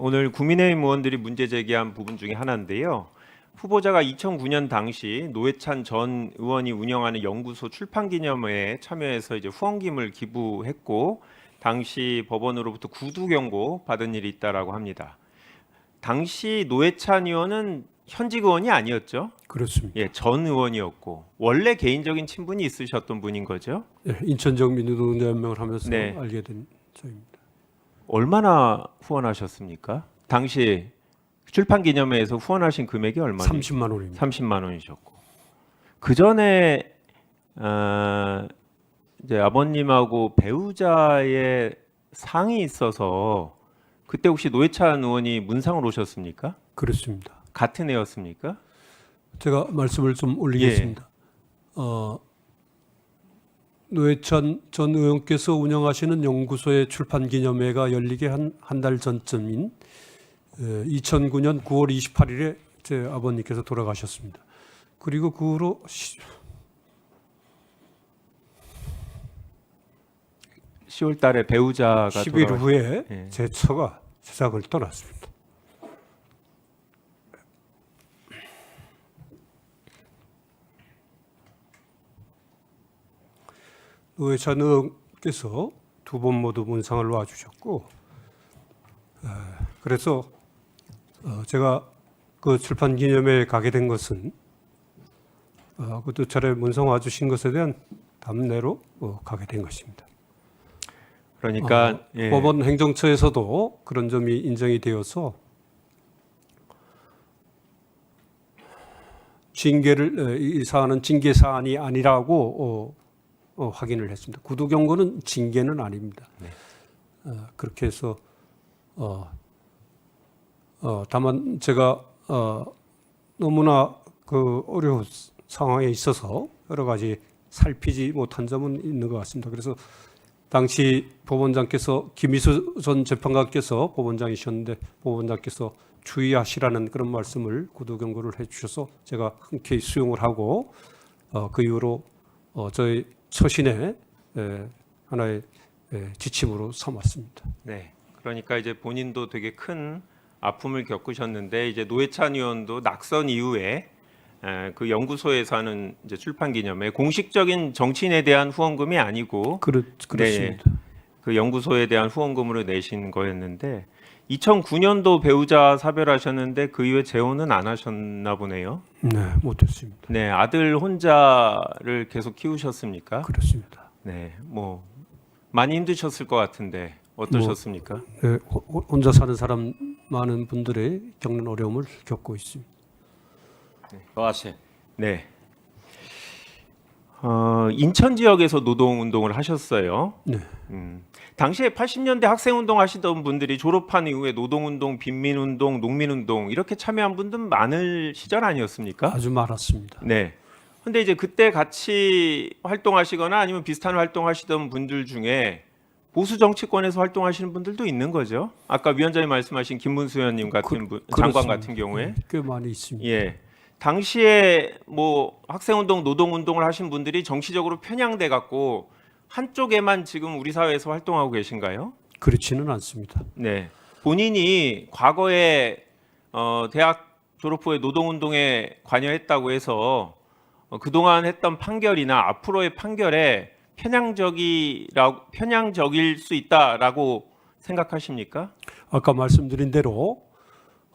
오늘 국민의힘 의원들이 문제 제기한 부분 중에 하나인데요. 후보자가 2009년 당시 노회찬 전 의원이 운영하는 연구소 출판 기념회에 참여해서 이제 후원금을 기부했고 당시 법원으로부터 구두 경고 받은 일이 있다라고 합니다. 당시 노회찬 의원은 현직 의원이 아니었죠? 그렇습니다. 예, 전 의원이었고 원래 개인적인 친분이 있으셨던 분인 거죠? 네, 인천적 민주노동연맹을 하면서 네. 알게 된 저입니다. 얼마나 후원하셨습니까? 당시 출판 기념회에서 후원하신 금액이 얼마나? 30만 원입니다. 30만 원이셨고 그 전에 이제 아버님하고 배우자의 상이 있어서 그때 혹시 노회찬 의원이 문상을 오셨습니까? 그렇습니다. 같은 해였습니까? 제가 말씀을 좀 올리겠습니다. 노회찬 전 의원께서 운영하시는 연구소의 출판 기념회가 열리게 한 달 전쯤인 2009년 9월 28일에 제 아버님께서 돌아가셨습니다. 그리고 그 후로 10월 달에 배우자가 10일 후에 예. 제 처가 세상을 떠났습니다. 노회찬 의원께서 두 번 모두 문상을 놔주셨고, 그래서 제가 그 출판 기념회에 가게 된 것은 그 두 차례 문상 와주신 것에 대한 답례로 가게 된 것입니다. 그러니까 예. 법원 행정처에서도 그런 점이 인정이 되어서 징계를 이 사안은 징계 사안이 아니라고 확인을 했습니다. 구두 경고는 징계는 아닙니다. 네. 그렇게 해서 다만 제가 너무나 그 어려운 상황에 있어서 여러 가지 살피지 못한 점은 있는 것 같습니다. 그래서 당시 법원장께서 김희수 전 재판관께서 법원장이셨는데 법원장께서 주의하시라는 그런 말씀을 구두 경고를 해주셔서 제가 흔쾌히 수용을 하고 그 이후로 저희 처신의 하나의 지침으로 삼았습니다. 네. 그러니까 이제 본인도 되게 큰 아픔을 겪으셨는데 이제 노회찬 의원도 낙선 이후에 그 연구소에서 하는 이제 출판 기념회 공식적인 정치인에 대한 후원금이 아니고 그렇습니다. 네, 그 연구소에 대한 후원금으로 내신 거였는데 2009년도 배우자 사별하셨는데 그 이후에 재혼은 안 하셨나 보네요. 네, 못했습니다. 네, 아들 혼자를 계속 키우셨습니까? 그렇습니다. 네, 뭐 많이 힘드셨을 것 같은데 어떠셨습니까? 네, 혼자 사는 사람 많은 분들의 겪는 어려움을 겪고 있습니다. 더하세요. 네. 인천 지역에서 노동 운동을 하셨어요. 네, 당시에 80년대 학생 운동 하시던 분들이 졸업한 이후에 노동 운동, 빈민 운동, 농민 운동 이렇게 참여한 분들 많을 시절 아니었습니까? 아주 많았습니다. 네. 근데 이제 그때 같이 활동하시거나 아니면 비슷한 활동하시던 분들 중에 보수 정치권에서 활동하시는 분들도 있는 거죠. 아까 위원장님 말씀하신 김문수 의원님 같은 분, 장관 같은 경우에 꽤 많이 있습니다. 예. 당시에 뭐 학생운동, 노동운동을 하신 분들이 정치적으로 편향돼 갖고 한쪽에만 지금 우리 사회에서 활동하고 계신가요? 그렇지는 않습니다. 네. 본인이 과거에 대학 졸업 후에 노동운동에 관여했다고 해서 그동안 했던 판결이나 앞으로의 판결에 편향적일 수 있다라고 생각하십니까? 아까 말씀드린 대로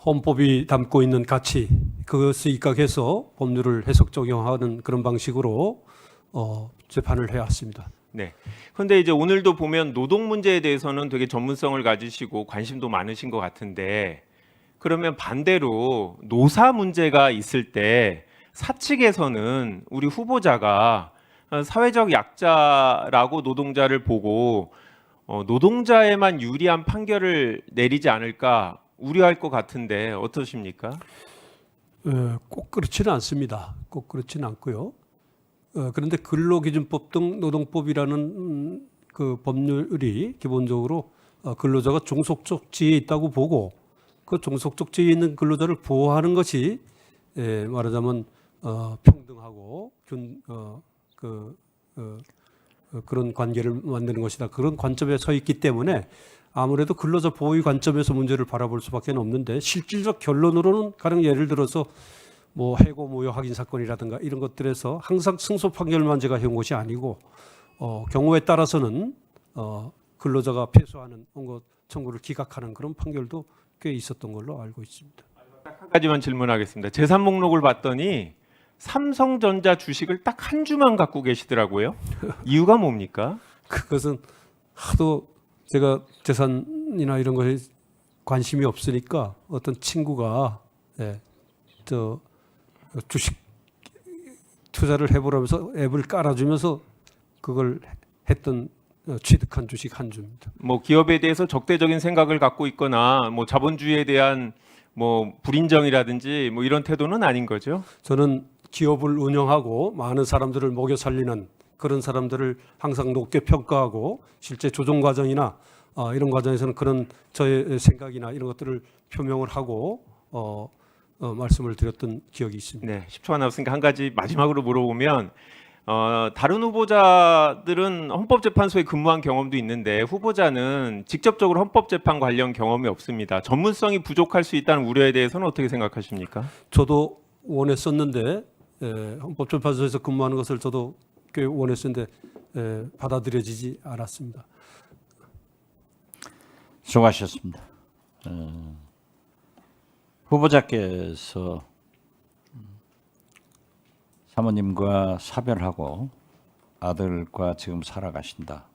헌법이 담고 있는 가치 그것을 입각해서 법률을 해석 적용하는 그런 방식으로 재판을 해왔습니다. 네. 그런데 이제 오늘도 보면 노동 문제에 대해서는 되게 전문성을 가지시고 관심도 많으신 것 같은데 그러면 반대로 노사 문제가 있을 때 사측에서는 우리 후보자가 사회적 약자라고 노동자를 보고 노동자에만 유리한 판결을 내리지 않을까 우려할 것 같은데 어떠십니까? 꼭 그렇지는 않습니다. 꼭 그렇지는 않고요. 그런데 근로기준법 등 노동법이라는 그 법률이 기본적으로 근로자가 종속적지에 있다고 보고 그 종속적지에 있는 근로자를 보호하는 것이 말하자면 평등하고 그런 관계를 만드는 것이다. 그런 관점에 서 있기 때문에 아무래도 근로자 보호의 관점에서 문제를 바라볼 수밖에 없는데 실질적 결론으로는 가령 예를 들어서 뭐 해고 무효 확인 사건이라든가 이런 것들에서 항상 승소 판결만 제가 해온 것이 아니고 경우에 따라서는 근로자가 패소하는 원고 청구를 기각하는 그런 판결도 꽤 있었던 걸로 알고 있습니다. 한 가지만 질문하겠습니다. 재산 목록을 봤더니 삼성전자 주식을 딱 한 주만 갖고 계시더라고요. 이유가 뭡니까? 그것은 하도 제가 재산이나 이런 거에 관심이 없으니까 어떤 친구가 저 주식 투자를 해보라면서 앱을 깔아주면서 그걸 했던 취득한 주식 한 주입니다. 뭐 기업에 대해서 적대적인 생각을 갖고 있거나 뭐 자본주의에 대한 뭐 불인정이라든지 뭐 이런 태도는 아닌 거죠. 저는 기업을 운영하고 많은 사람들을 먹여 살리는 그런 사람들을 항상 높게 평가하고 실제 조정 과정이나 이런 과정에서는 그런 저의 생각이나 이런 것들을 표명을 하고 말씀을 드렸던 기억이 있습니다. 네, 10초가 남았으니까 한 가지 마지막으로 물어보면 다른 후보자들은 헌법재판소에 근무한 경험도 있는데 후보자는 직접적으로 헌법재판 관련 경험이 없습니다. 전문성이 부족할 수 있다는 우려에 대해서는 어떻게 생각하십니까? 저도 원했었는데 헌법재판소에서 근무하는 것을 저도 꽤 원했었는데 받아들여지지 않았습니다. 수고하셨습니다. 후보자께서 사모님과 사별하고 아들과 지금 살아가신다.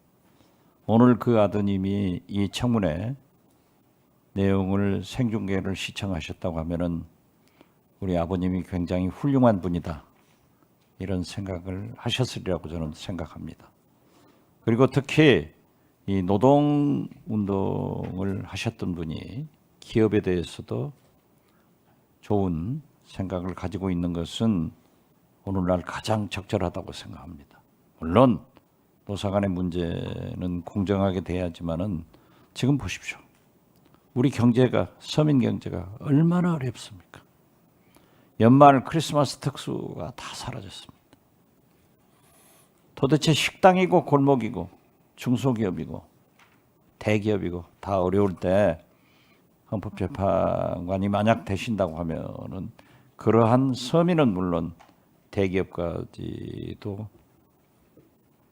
오늘 그 아드님이 이 청문회 내용을 생중계를 시청하셨다고 하면은 우리 아버님이 굉장히 훌륭한 분이다. 이런 생각을 하셨으리라고 저는 생각합니다. 그리고 특히 이 노동운동을 하셨던 분이 기업에 대해서도 좋은 생각을 가지고 있는 것은 오늘날 가장 적절하다고 생각합니다. 물론 노사 간의 문제는 공정하게 돼야지만은 지금 보십시오. 우리 경제가 서민 경제가 얼마나 어렵습니까? 연말 크리스마스 특수가 다 사라졌습니다. 도대체 식당이고 골목이고 중소기업이고 대기업이고 다 어려울 때 헌법재판관이 만약 되신다고 하면은 그러한 서민은 물론 대기업까지도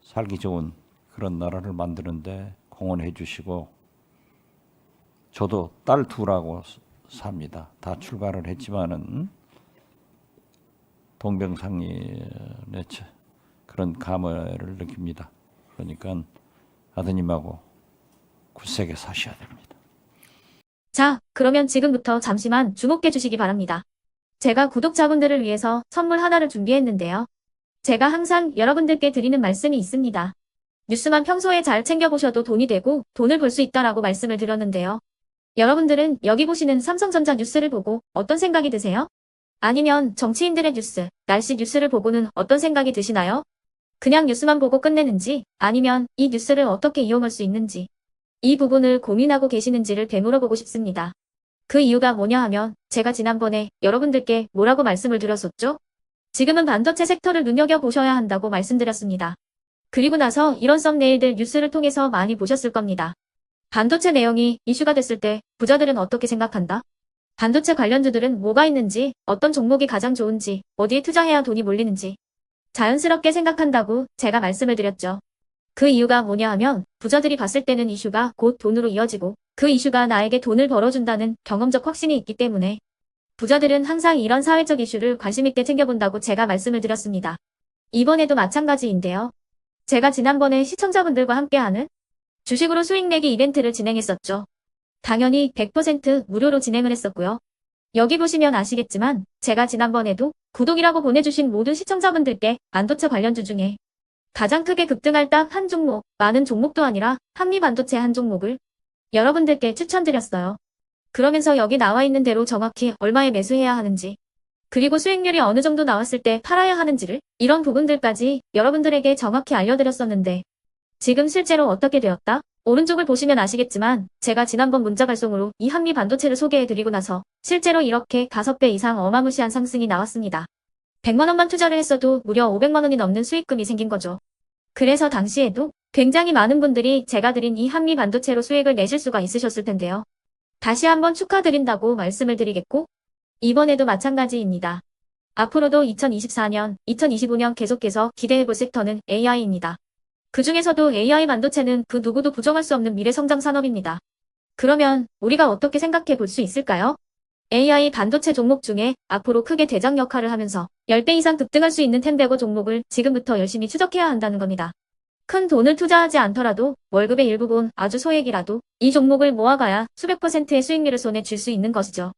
살기 좋은 그런 나라를 만드는데 공헌해 주시고 저도 딸 둘하고 삽니다. 다 출가를 했지만은 동병상련의 그런 감회를 느낍니다. 그러니까 아드님하고 굳세게 사셔야 됩니다. 자, 그러면 지금부터 잠시만 주목해 주시기 바랍니다. 제가 구독자분들을 위해서 선물 하나를 준비했는데요. 제가 항상 여러분들께 드리는 말씀이 있습니다. 뉴스만 평소에 잘 챙겨보셔도 돈이 되고 돈을 벌 수 있다라고 말씀을 드렸는데요. 여러분들은 여기 보시는 삼성전자 뉴스를 보고 어떤 생각이 드세요? 아니면 정치인들의 뉴스, 날씨 뉴스를 보고는 어떤 생각이 드시나요? 그냥 뉴스만 보고 끝내는지 아니면 이 뉴스를 어떻게 이용할 수 있는지 이 부분을 고민하고 계시는지를 되물어보고 싶습니다. 그 이유가 뭐냐 하면 제가 지난번에 여러분들께 뭐라고 말씀을 드렸었죠? 지금은 반도체 섹터를 눈여겨보셔야 한다고 말씀드렸습니다. 그리고 나서 이런 썸네일들 뉴스를 통해서 많이 보셨을 겁니다. 반도체 내용이 이슈가 됐을 때 부자들은 어떻게 생각한다? 반도체 관련주들은 뭐가 있는지, 어떤 종목이 가장 좋은지, 어디에 투자해야 돈이 몰리는지 자연스럽게 생각한다고 제가 말씀을 드렸죠. 그 이유가 뭐냐 하면 부자들이 봤을 때는 이슈가 곧 돈으로 이어지고 그 이슈가 나에게 돈을 벌어준다는 경험적 확신이 있기 때문에 부자들은 항상 이런 사회적 이슈를 관심있게 챙겨본다고 제가 말씀을 드렸습니다. 이번에도 마찬가지인데요. 제가 지난번에 시청자분들과 함께하는 주식으로 수익 내기 이벤트를 진행했었죠. 당연히 100% 무료로 진행을 했었고요. 여기 보시면 아시겠지만 제가 지난번에도 구독이라고 보내주신 모든 시청자분들께 반도체 관련주 중에 가장 크게 급등할 딱 한 종목, 많은 종목도 아니라 한미반도체 한 종목을 여러분들께 추천드렸어요. 그러면서 여기 나와 있는 대로 정확히 얼마에 매수해야 하는지, 그리고 수익률이 어느 정도 나왔을 때 팔아야 하는지를 이런 부분들까지 여러분들에게 정확히 알려드렸었는데 지금 실제로 어떻게 되었다? 오른쪽을 보시면 아시겠지만 제가 지난번 문자 발송으로 이 한미반도체를 소개해드리고 나서 실제로 이렇게 5배 이상 어마무시한 상승이 나왔습니다. 100만 원만 투자를 했어도 무려 500만 원이 넘는 수익금이 생긴 거죠. 그래서 당시에도 굉장히 많은 분들이 제가 드린 이 한미 반도체로 수익을 내실 수가 있으셨을 텐데요. 다시 한번 축하드린다고 말씀을 드리겠고, 이번에도 마찬가지입니다. 앞으로도 2024년, 2025년 계속해서 기대해볼 섹터는 AI입니다. 그 중에서도 AI 반도체는 그 누구도 부정할 수 없는 미래 성장 산업입니다. 그러면 우리가 어떻게 생각해 볼 수 있을까요? AI 반도체 종목 중에 앞으로 크게 대장 역할을 하면서 10배 이상 급등할 수 있는 템베고 종목을 지금부터 열심히 추적해야 한다는 겁니다. 큰 돈을 투자하지 않더라도 월급의 일부분 아주 소액이라도 이 종목을 모아가야 수백 %의 수익률을 손에 쥘 수 있는 것이죠.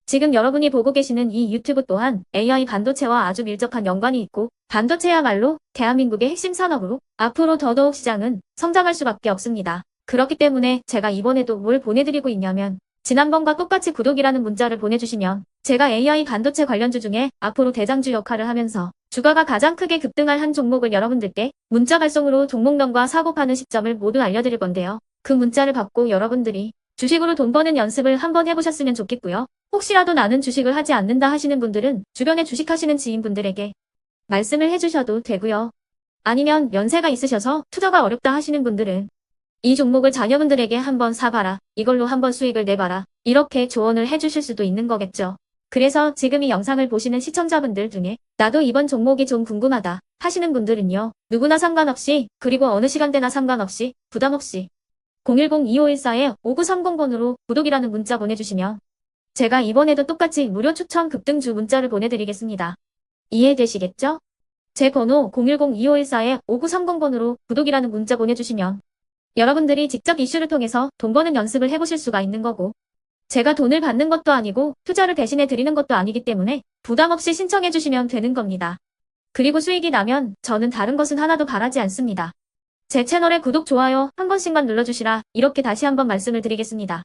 지금 여러분이 보고 계시는 이 유튜브 또한 AI 반도체와 아주 밀접한 연관이 있고 반도체야말로 대한민국의 핵심 산업으로 앞으로 더더욱 시장은 성장할 수밖에 없습니다. 그렇기 때문에 제가 이번에도 뭘 보내드리고 있냐면 지난번과 똑같이 구독이라는 문자를 보내주시면 제가 AI 반도체 관련주 중에 앞으로 대장주 역할을 하면서 주가가 가장 크게 급등할 한 종목을 여러분들께 문자 발송으로 종목명과 사고 파는 시점을 모두 알려드릴 건데요. 그 문자를 받고 여러분들이 주식으로 돈 버는 연습을 한번 해보셨으면 좋겠고요. 혹시라도 나는 주식을 하지 않는다 하시는 분들은 주변에 주식하시는 지인분들에게 말씀을 해주셔도 되고요. 아니면 연세가 있으셔서 투자가 어렵다 하시는 분들은 이 종목을 자녀분들에게 한번 사봐라. 이걸로 한번 수익을 내봐라. 이렇게 조언을 해주실 수도 있는 거겠죠. 그래서 지금 이 영상을 보시는 시청자분들 중에 나도 이번 종목이 좀 궁금하다 하시는 분들은요. 누구나 상관없이 그리고 어느 시간대나 상관없이 부담 없이 010-2514-5930번으로 구독이라는 문자 보내주시면 제가 이번에도 똑같이 무료 추천 급등주 문자를 보내드리겠습니다. 이해되시겠죠? 제 번호 010-2514-5930번으로 구독이라는 문자 보내주시면 여러분들이 직접 이슈를 통해서 돈 버는 연습을 해보실 수가 있는 거고 제가 돈을 받는 것도 아니고 투자를 대신해 드리는 것도 아니기 때문에 부담 없이 신청해 주시면 되는 겁니다. 그리고 수익이 나면 저는 다른 것은 하나도 바라지 않습니다. 제 채널에 구독, 좋아요 한 번씩만 눌러주시라 이렇게 다시 한번 말씀을 드리겠습니다.